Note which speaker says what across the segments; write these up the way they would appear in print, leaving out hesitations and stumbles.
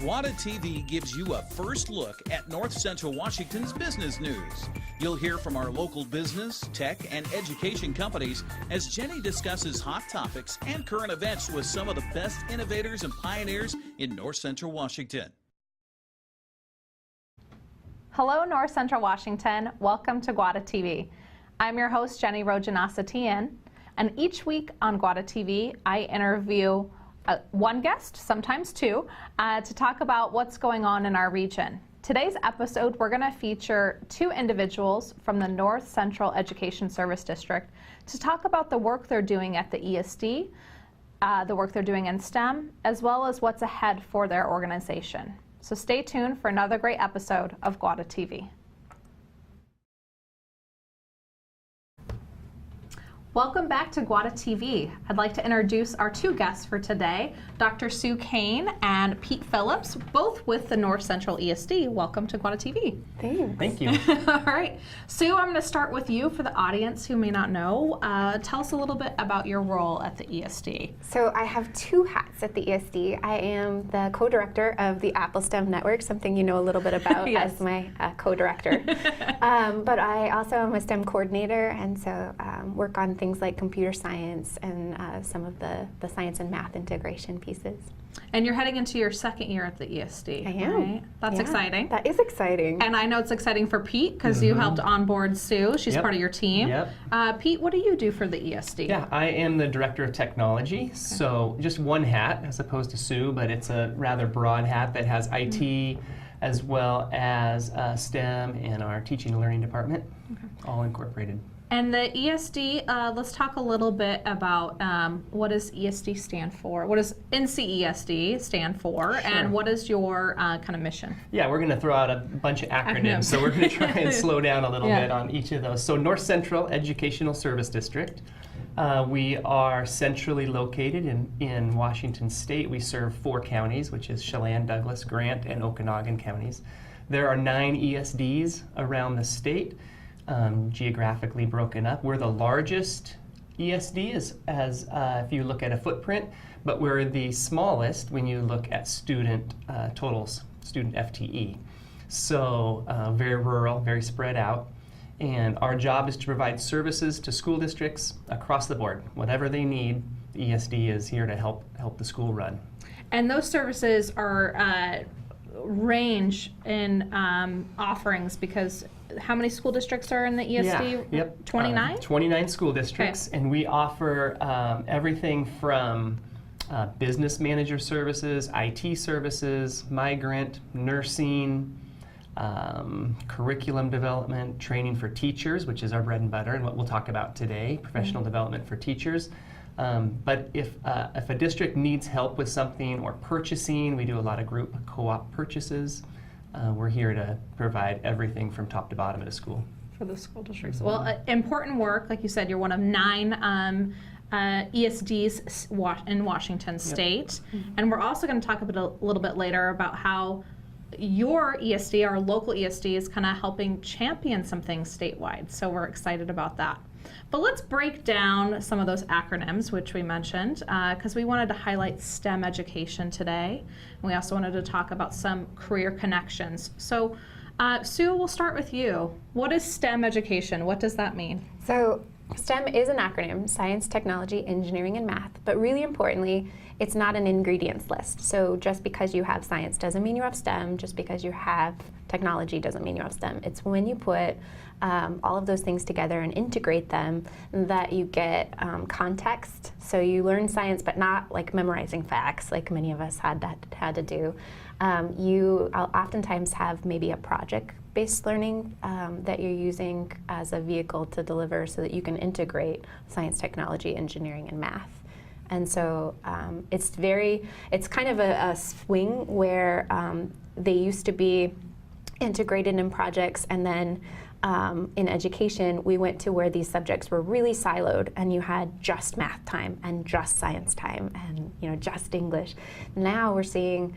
Speaker 1: GWATA TV gives you a first look at North Central Washington's business news. You'll hear from our local business, tech, and education companies as Jenny discusses hot topics and current events with some of the best innovators and pioneers in North Central Washington.
Speaker 2: Hello, North Central Washington. Welcome to GWATA TV. I'm your host, Jenny Rojanasatian, and each week on GWATA TV, I interview one guest, sometimes two, to talk about what's going on in our region. Today's episode, we're going to feature two individuals from the North Central Education Service District to talk about the work they're doing at the ESD, the work they're doing in STEM, as well as what's ahead for their organization. So stay tuned for another great episode of GWATA TV. Welcome back to GWATA TV. I'd like to introduce our two guests for today, Dr. Sue Kane and Pete Phillips, both with the North Central ESD. Welcome to GWATA TV.
Speaker 3: Thanks.
Speaker 4: Thank you.
Speaker 2: All right. Sue, I'm going to start with you for the audience who may not know. Tell us a little bit about your role at the ESD.
Speaker 3: So I have two hats at the ESD. I am the co-director of the Apple STEM Network, something you know a little bit about
Speaker 2: Yes.
Speaker 3: as my co-director. But I also am a STEM coordinator, and so work on things like computer science and some of the science and math integration pieces.
Speaker 2: And you're heading into your second year at the ESD.
Speaker 3: I am.
Speaker 2: Right? That's exciting.
Speaker 3: That is exciting.
Speaker 2: And I know it's exciting for Pete because you helped onboard Sue. She's
Speaker 4: Yep.
Speaker 2: part of your team.
Speaker 4: Yep.
Speaker 2: Pete, what do you do for the ESD?
Speaker 4: Yeah, I am the Director of Technology, so just one hat as opposed to Sue, but it's a rather broad hat that has IT as well as STEM and our teaching and learning department, all incorporated.
Speaker 2: And the ESD, let's talk a little bit about what does ESD stand for? What does NCESD stand for?
Speaker 4: Sure.
Speaker 2: And what is your kind of mission?
Speaker 4: Yeah, we're going to throw out a bunch of acronyms,
Speaker 2: Acronyms.
Speaker 4: so we're going to try and slow down a little
Speaker 2: Yeah.
Speaker 4: bit on each of those. So North Central Educational Service District. We are centrally located in Washington State. We serve 4 counties, which is Chelan, Douglas, Grant, and Okanogan counties. There are 9 ESDs around the state, geographically broken up. We're the largest ESD as if you look at a footprint, but we're the smallest when you look at student totals, student FTE. So very rural, very spread out. And our job is to provide services to school districts across the board. Whatever they need, the ESD is here to help the school run.
Speaker 2: And those services are range in offerings because how many school districts are in the ESD?
Speaker 4: Yeah, yep.
Speaker 2: 29?
Speaker 4: 29 school districts, and we offer everything from business manager services, IT services, migrant, nursing, curriculum development, training for teachers, which is our bread and butter and what we'll talk about today, professional development for teachers. But if a district needs help with something or purchasing, we do a lot of group co-op purchases. We're here to provide everything from top to bottom at a school.
Speaker 2: For the school districts. Well, important work. Like you said, you're one of 9 ESDs in Washington State. And we're also going to talk a little bit later about how your ESD, our local ESD, is kind of helping champion some things statewide. So we're excited about that. But let's break down some of those acronyms, which we mentioned, because we wanted to highlight STEM education today. And we also wanted to talk about some career connections. So Sue, we'll start with you. What is STEM education? What does that mean?
Speaker 3: So STEM is an acronym, science, technology, engineering, and math, but really importantly, it's not an ingredients list. So just because you have science doesn't mean you have STEM, just because you have technology doesn't mean you have STEM. It's when you put all of those things together and integrate them that you get context. So you learn science, but not like memorizing facts like many of us had to do. You oftentimes have maybe a project-based learning that you're using as a vehicle to deliver so that you can integrate science, technology, engineering, and math. And so it's kind of a swing where they used to be integrated in projects, and then in education, we went to where these subjects were really siloed, and you had just math time and just science time and just English. Now we're seeing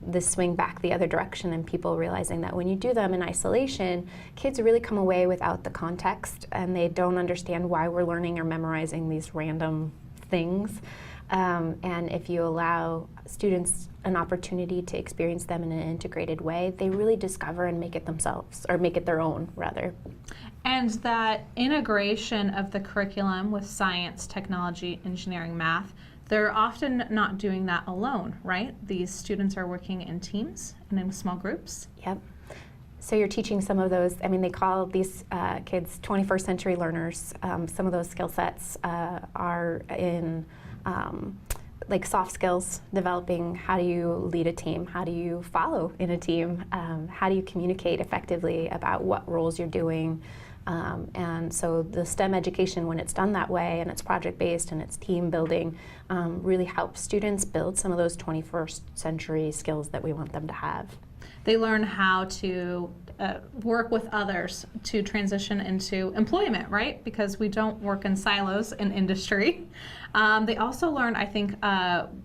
Speaker 3: this swing back the other direction, and people realizing that when you do them in isolation, kids really come away without the context, and they don't understand why we're learning or memorizing these random things. And if you allow students an opportunity to experience them in an integrated way, they really discover and make it themselves, or make it their own, rather.
Speaker 2: And that integration of the curriculum with science, technology, engineering, math, they're often not doing that alone, right? These students are working in teams and in small groups.
Speaker 3: Yep. So you're teaching some of those, I mean, they call these kids 21st century learners. Some of those skill sets are in like soft skills, developing how do you lead a team, how do you follow in a team, how do you communicate effectively about what roles you're doing. And so the STEM education, when it's done that way and it's project-based and it's team building, really helps students build some of those 21st century skills that we want them to have.
Speaker 2: They learn how to work with others to transition into employment, right? Because we don't work in silos in industry. They also learn, I think,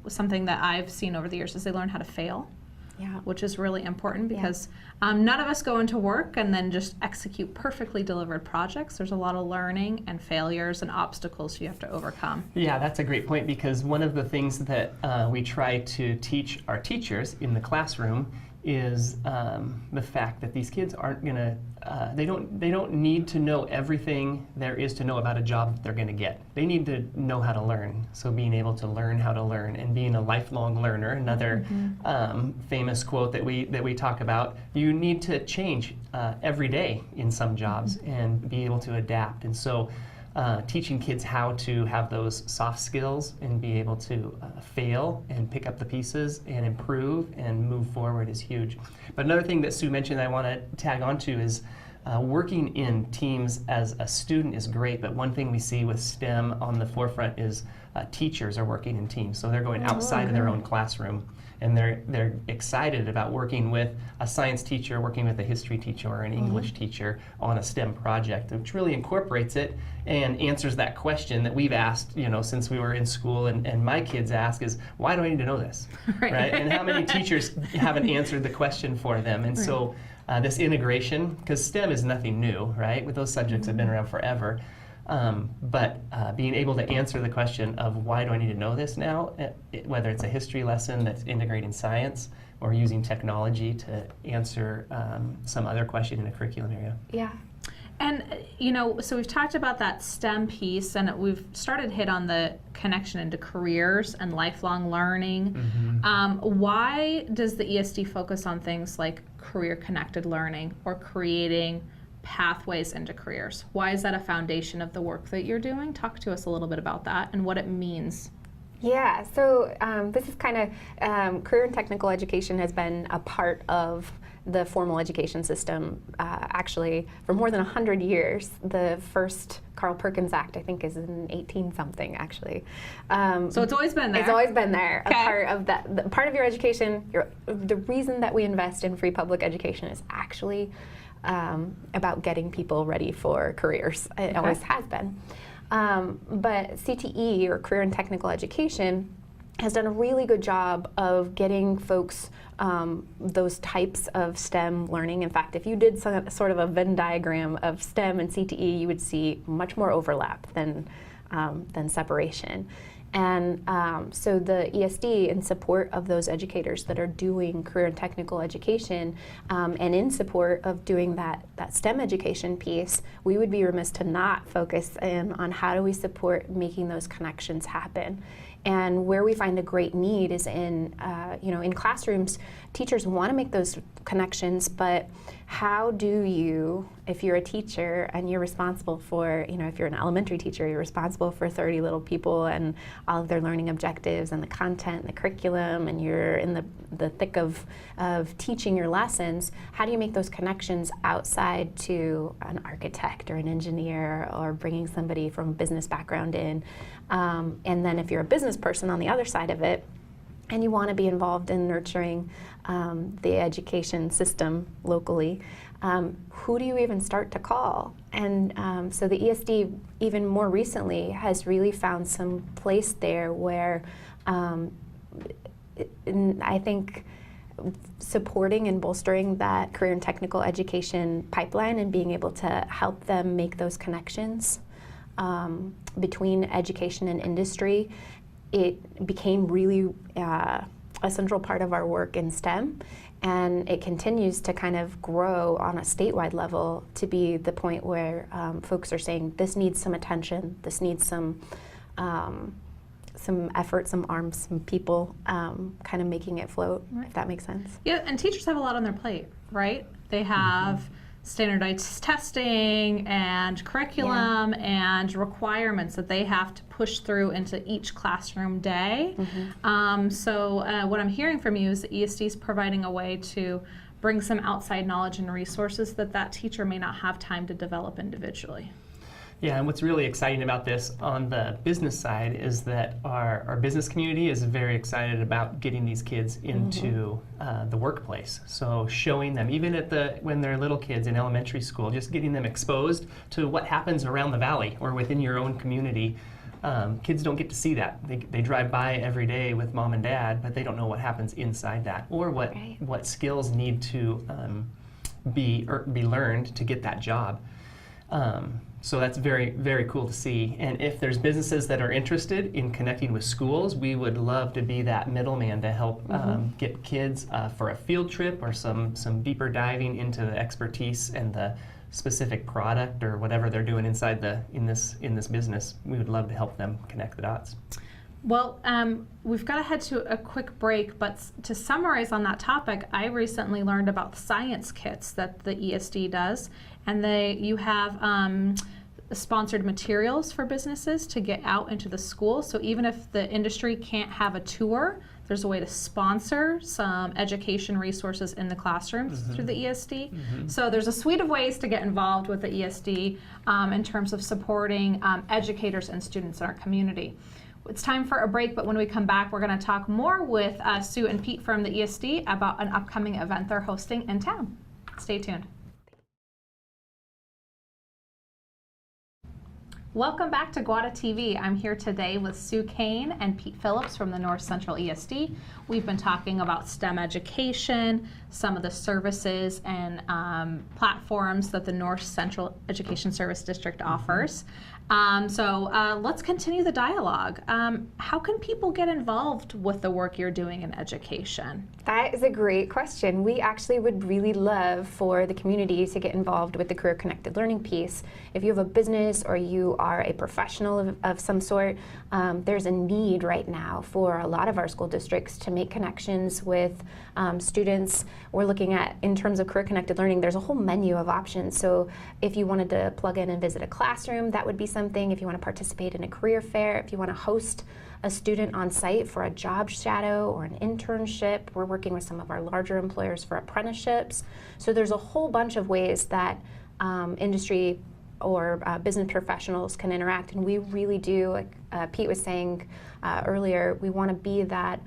Speaker 2: something that I've seen over the years is they learn how to fail. Yeah. Which is really important because none of us go into work and then just execute perfectly delivered projects. There's a lot of learning and failures and obstacles you have to overcome.
Speaker 4: Yeah, that's a great point, because one of the things that we try to teach our teachers in the classroom is the fact that these kids aren't gonna, they don't need to know everything there is to know about a job that they're gonna get. They need to know how to learn. So being able to learn how to learn and being a lifelong learner, another famous quote that we talk about, you need to change every day in some jobs and be able to adapt. And so teaching kids how to have those soft skills and be able to fail and pick up the pieces and improve and move forward is huge. But another thing that Sue mentioned I want to tag onto is working in teams as a student is great, but one thing we see with STEM on the forefront is teachers are working in teams. So they're going outside of their own classroom, and they're excited about working with a science teacher, working with a history teacher or an English teacher on a STEM project, which really incorporates it and answers that question that we've asked, you know, since we were in school, and my kids ask is, why do I need to know this? Right? And how many teachers haven't answered the question for them? And so this integration, because STEM is nothing new, right? With those subjects have been around forever. But being able to answer the question of why do I need to know this now, whether it's a history lesson that's integrating science or using technology to answer some other question in a curriculum area.
Speaker 3: Yeah.
Speaker 2: And, you know, so we've talked about that STEM piece, and we've started to hit on the connection into careers and lifelong learning. Why does the ESD focus on things like career-connected learning or creating pathways into careers? Why is that a foundation of the work that you're doing? Talk to us a little bit about that and what it means.
Speaker 3: Yeah, so this is kind of, career and technical education has been a part of the formal education system actually for more than 100 years. The first Carl Perkins Act, I think, is in 18-something actually.
Speaker 2: So it's always been there.
Speaker 3: It's always been there.
Speaker 2: Okay.
Speaker 3: A part of that, part of your education, the reason that we invest in free public education is actually about getting people ready for careers. It always has been. But CTE, or Career and Technical Education, has done a really good job of getting folks those types of STEM learning. In fact, if you did sort of a Venn diagram of STEM and CTE, you would see much more overlap than separation. And so the ESD, in support of those educators that are doing career and technical education, and in support of doing that STEM education piece, we would be remiss to not focus in on how do we support making those connections happen. And where we find a great need is in, in classrooms, teachers want to make those connections, but how do you, if you're a teacher and you're responsible for, if you're an elementary teacher, you're responsible for 30 little people and all of their learning objectives and the content and the curriculum, and you're in the thick of teaching your lessons, how do you make those connections outside to an architect or an engineer, or bringing somebody from a business background in? And then if you're a business person on the other side of it, and you want to be involved in nurturing the education system locally, who do you even start to call? And so the ESD, even more recently, has really found some place there where I think supporting and bolstering that career and technical education pipeline and being able to help them make those connections between education and industry it became really a central part of our work in STEM. And it continues to kind of grow on a statewide level to be the point where folks are saying, this needs some attention, this needs some effort, some arms, some people, kind of making it float, if that makes sense.
Speaker 2: Yeah, and teachers have a lot on their plate, right? They have standardized testing and curriculum and requirements that they have to push through into each classroom day. So what I'm hearing from you is that ESD is providing a way to bring some outside knowledge and resources that teacher may not have time to develop individually.
Speaker 4: Yeah, and what's really exciting about this on the business side is that our business community is very excited about getting these kids into the workplace. So showing them, even when they're little kids in elementary school, just getting them exposed to what happens around the valley or within your own community. Kids don't get to see that. They drive by every day with mom and dad, but they don't know what happens inside that or what skills need to be learned to get that job. So that's very, very cool to see. And if there's businesses that are interested in connecting with schools, we would love to be that middleman to help get kids for a field trip or some deeper diving into the expertise and the specific product or whatever they're doing inside in this business. We would love to help them connect the dots.
Speaker 2: Well, we've got to head to a quick break, but to summarize on that topic, I recently learned about science kits that the ESD does, and you have sponsored materials for businesses to get out into the school. So even if the industry can't have a tour, there's a way to sponsor some education resources in the classrooms through the ESD. So there's a suite of ways to get involved with the ESD in terms of supporting educators and students in our community. It's time for a break, but when we come back, we're going to talk more with Sue and Pete from the ESD about an upcoming event they're hosting in town. Stay tuned. Welcome back to GWATA TV. I'm here today with Sue Kane and Pete Phillips from the North Central ESD. We've been talking about STEM education, some of the services and platforms that the North Central Education Service District offers. So let's continue the dialogue. How can people get involved with the work you're doing in education?
Speaker 3: That is a great question. We actually would really love for the community to get involved with the career connected learning piece. If you have a business or you are a professional of some sort, there's a need right now for a lot of our school districts to make connections with students. We're looking at, in terms of career connected learning, there's a whole menu of options. So if you wanted to plug in and visit a classroom, that would be something. If you want to participate in a career fair, if you want to host a student on site for a job shadow or an internship, we're working with some of our larger employers for apprenticeships. So there's a whole bunch of ways that industry or business professionals can interact, and we really do, like Pete was saying earlier, we want to be that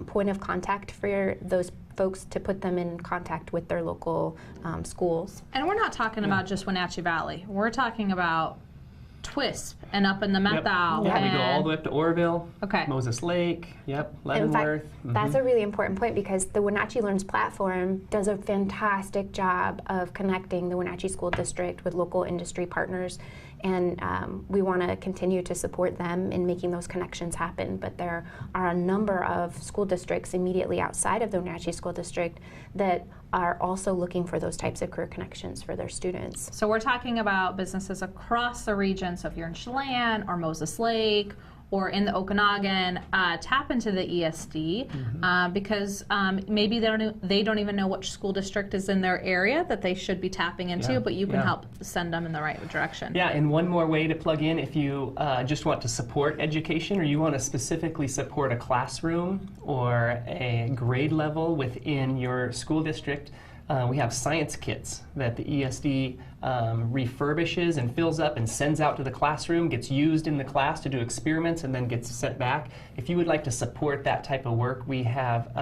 Speaker 3: point of contact for those folks to put them in contact with their local schools.
Speaker 2: And we're not talking about just Wenatchee Valley. We're talking about Twisp and up in the Methal.
Speaker 4: Yeah, we go all the way up to Orville,
Speaker 2: okay.
Speaker 4: Moses Lake, Leavenworth.
Speaker 3: In fact, that's a really important point because the Wenatchee Learns platform does a fantastic job of connecting the Wenatchee School District with local industry partners, and we want to continue to support them in making those connections happen. But there are a number of school districts immediately outside of the Wenatchee School District that are also looking for those types of career connections for their students.
Speaker 2: So we're talking about businesses across the region. So if you're in Chelan or Moses Lake or in the Okanagan, tap into the ESD because maybe they don't even know which school district is in their area that they should be tapping into, but you can help send them in the right direction.
Speaker 4: Yeah, and one more way to plug in if you just want to support education or you want to specifically support a classroom or a grade level within your school district, we have science kits that the ESD refurbishes and fills up and sends out to the classroom, gets used in the class to do experiments, and then gets sent back. If you would like to support that type of work, we have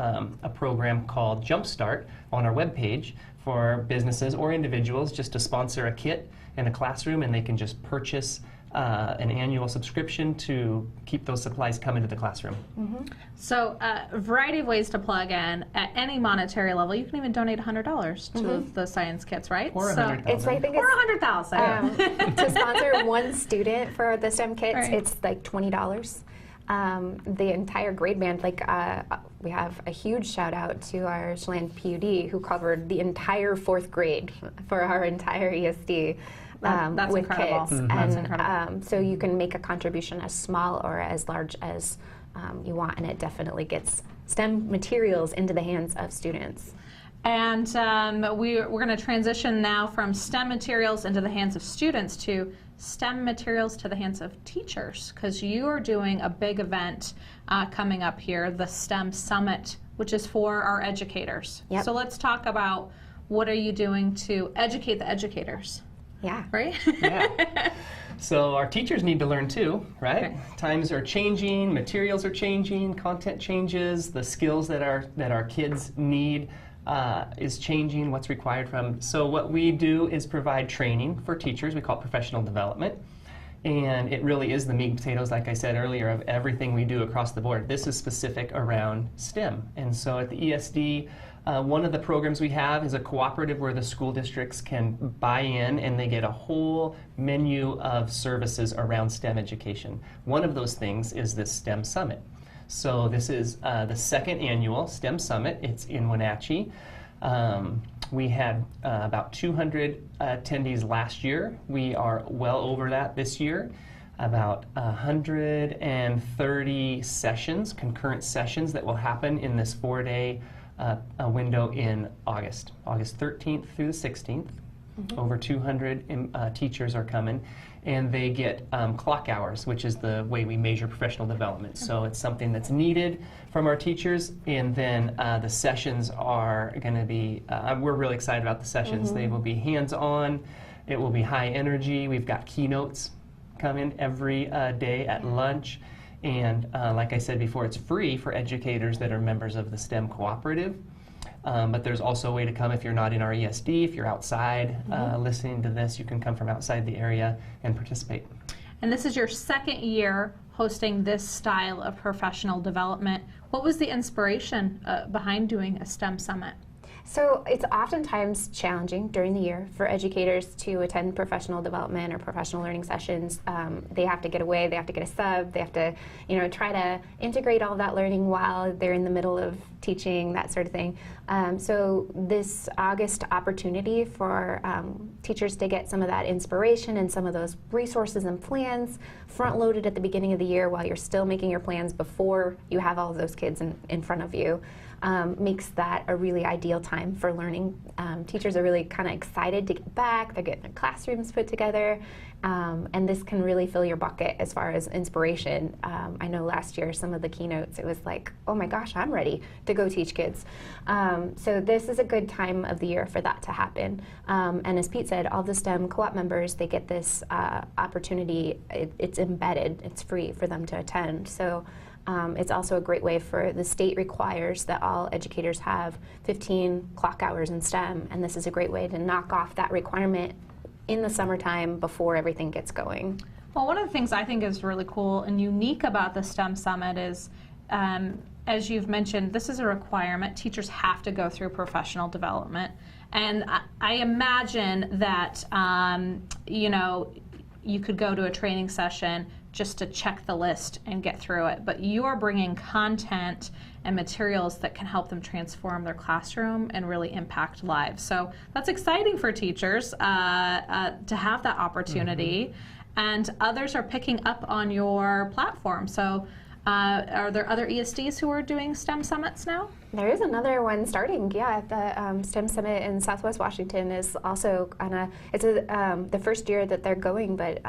Speaker 4: a program called Jumpstart on our webpage for businesses or individuals just to sponsor a kit in a classroom, and they can just purchase an annual subscription to keep those supplies coming to the classroom.
Speaker 2: So a variety of ways to plug in at any monetary level. You can even donate $100 to the science kits, right?
Speaker 4: Or $100,000.
Speaker 2: Or $100,000.
Speaker 3: To sponsor one student for the STEM kits, it's like $20. the entire grade band, like we have a huge shout out to our Chelan PUD who covered the entire 4th grade for our entire ESD.
Speaker 2: That's
Speaker 3: with
Speaker 2: incredible.
Speaker 3: kids.
Speaker 2: That's
Speaker 3: And
Speaker 2: incredible.
Speaker 3: so you can make a contribution as small or as large as you want, and it definitely gets STEM materials into the hands of students.
Speaker 2: And we're going to transition now from STEM materials into the hands of students to STEM materials to the hands of teachers, because you are doing a big event coming up here, the STEM Summit, which is for our educators.
Speaker 3: Yep.
Speaker 2: So let's talk about what are you doing to educate the educators,
Speaker 3: Yeah.
Speaker 2: right?
Speaker 4: Yeah. So our teachers need to learn too, right?
Speaker 2: Okay.
Speaker 4: Times are changing, materials are changing, content changes, the skills that our kids need is changing, what's required from. So what we do is provide training for teachers. We call it professional development. And it really is the meat and potatoes, like I said earlier, of everything we do across the board. This is specific around STEM. And so at the ESD, one of the programs we have is a cooperative where the school districts can buy in and they get a whole menu of services around STEM education. One of those things is this STEM Summit. So this is the 2nd annual STEM Summit. It's in Wenatchee. We had about 200 attendees last year. We are well over that this year. About 130 sessions, concurrent sessions that will happen in this 4-day window in August 13th through the 16th. Over 200 teachers are coming, and they get clock hours, which is the way we measure professional development. So it's something that's needed from our teachers, and then the sessions are going to be, we're really excited about the sessions. They will be hands-on, it will be high energy. We've got keynotes coming every day at lunch. And like I said before, it's free for educators that are members of the STEM cooperative. But there's also a way to come if you're not in our ESD. If you're outside listening to this, you can come from outside the area and participate.
Speaker 2: And this is your 2nd year hosting this style of professional development. What was the inspiration behind doing a STEM Summit?
Speaker 3: So it's oftentimes challenging during the year for educators to attend professional development or professional learning sessions. They have to get away, they have to get a sub, they have to, try to integrate all of that learning while they're in the middle of teaching, that sort of thing. So this August opportunity for teachers to get some of that inspiration and some of those resources and plans front-loaded at the beginning of the year while you're still making your plans before you have all of those kids in front of you. Makes that a really ideal time for learning. Teachers are really kind of excited to get back. They're getting their classrooms put together. And this can really fill your bucket as far as inspiration. I know last year some of the keynotes, it was like, oh my gosh, I'm ready to go teach kids. So this is a good time of the year for that to happen. And as Pete said, all the STEM co-op members, they get this opportunity. It's embedded. It's free for them to attend. So it's also a great way for the state requires that all educators have 15 clock hours in STEM, and this is a great way to knock off that requirement in the summertime before everything gets going.
Speaker 2: Well, one of the things I think is really cool and unique about the STEM Summit is, as you've mentioned, this is a requirement. Teachers have to go through professional development. And I imagine that, you could go to a training session just to check the list and get through it. But you are bringing content and materials that can help them transform their classroom and really impact lives. So that's exciting for teachers to have that opportunity. And others are picking up on your platform. So are there other ESDs who are doing STEM Summits now?
Speaker 3: There is another one starting, yeah. The STEM Summit in Southwest Washington is also on it's the first year that they're going, but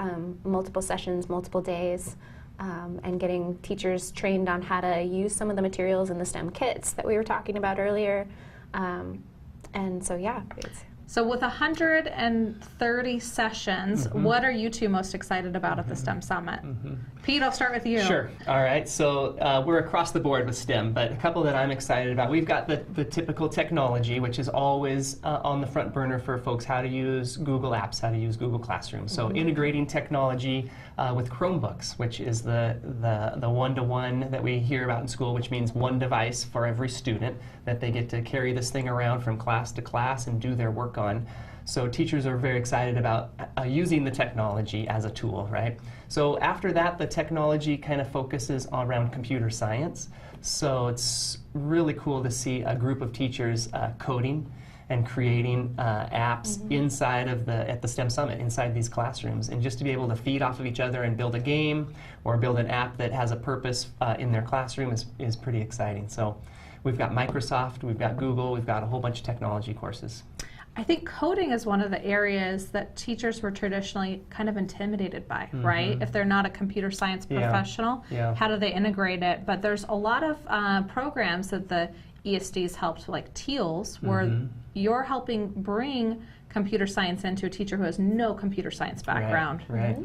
Speaker 3: multiple sessions, multiple days, and getting teachers trained on how to use some of the materials in the STEM kits that we were talking about earlier. And so, yeah.
Speaker 2: So with 130 sessions, what are you two most excited about at the STEM Summit? Pete, I'll start with you.
Speaker 4: Sure. All right. So we're across the board with STEM, but a couple that I'm excited about. We've got the typical technology, which is always on the front burner for folks, how to use Google Apps, how to use Google Classroom. So integrating technology with Chromebooks, which is the one-to-one that we hear about in school, which means one device for every student, that they get to carry this thing around from class to class and do their work on. So teachers are very excited about using the technology as a tool, right? So after that, the technology kind of focuses around computer science. So it's really cool to see a group of teachers coding and creating apps inside of at the STEM Summit, inside these classrooms. And just to be able to feed off of each other and build a game or build an app that has a purpose in their classroom is pretty exciting. So we've got Microsoft, we've got Google, we've got a whole bunch of technology courses.
Speaker 2: I think coding is one of the areas that teachers were traditionally kind of intimidated by, right? If they're not a computer science professional, how do they integrate it? But there's a lot of programs that the ESDs helped, like TEALS, where you're helping bring computer science into a teacher who has no computer science background.
Speaker 4: Right.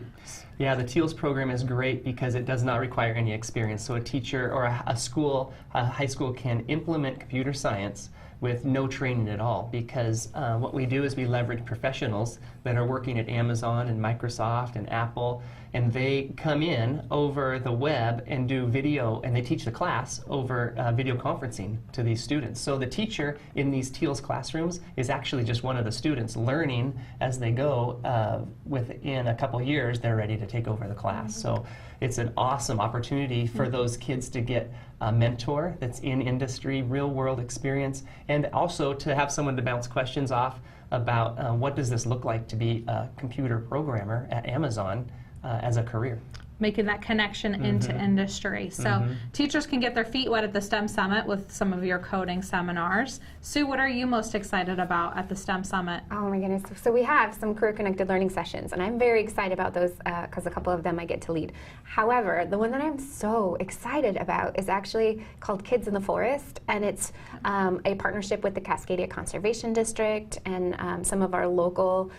Speaker 4: Yeah, the TEALS program is great because it does not require any experience. So a teacher or a school, a high school can implement computer science with no training at all, because what we do is we leverage professionals that are working at Amazon and Microsoft and Apple, and they come in over the web and do video, and they teach the class over video conferencing to these students. So the teacher in these TEALS classrooms is actually just one of the students learning as they go. Within a couple years, they're ready to take over the class. So it's an awesome opportunity for those kids to get a mentor that's in industry, real world experience, and also to have someone to bounce questions off about what does this look like to be a computer programmer at Amazon as a career.
Speaker 2: Making that connection into industry. So teachers can get their feet wet at the STEM Summit with some of your coding seminars. Sue, what are you most excited about at the STEM Summit?
Speaker 3: Oh my goodness. So we have some career-connected learning sessions, and I'm very excited about those because a couple of them I get to lead. However, the one that I'm so excited about is actually called Kids in the Forest, and it's a partnership with the Cascadia Conservation District and some of our local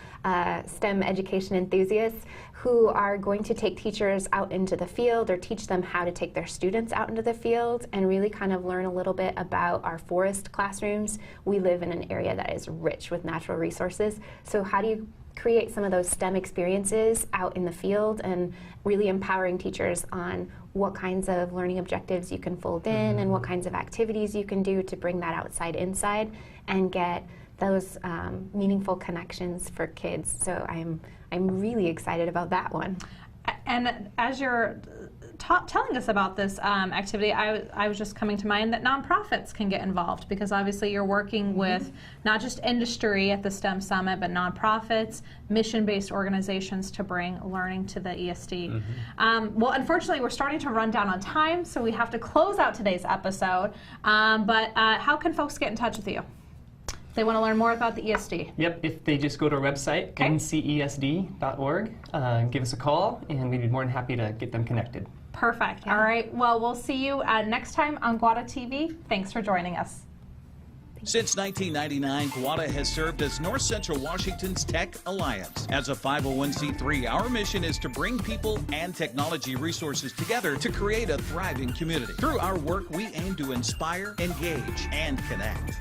Speaker 3: STEM education enthusiasts who are going to take teachers out into the field or teach them how to take their students out into the field and really kind of learn a little bit about our forest classrooms. We live in an area that is rich with natural resources. So how do you create some of those STEM experiences out in the field and really empowering teachers on what kinds of learning objectives you can fold in and what kinds of activities you can do to bring that outside inside and get those meaningful connections for kids. So I'm really excited about that one.
Speaker 2: And as you're telling us about this activity, I was just coming to mind that nonprofits can get involved, because obviously you're working with not just industry at the STEM Summit, but nonprofits, mission-based organizations to bring learning to the ESD. Well, unfortunately, we're starting to run down on time, so we have to close out today's episode. But how can folks get in touch with you? They want to learn more about the ESD.
Speaker 4: Yep, if they just go to our website, ncesd.org, give us a call, and we'd be more than happy to get them connected.
Speaker 2: Perfect. All right. Well, we'll see you next time on GWATA TV. Thanks for joining us.
Speaker 1: Since 1999, GWATA has served as North Central Washington's Tech Alliance. As a 501c3, our mission is to bring people and technology resources together to create a thriving community. Through our work, we aim to inspire, engage, and connect.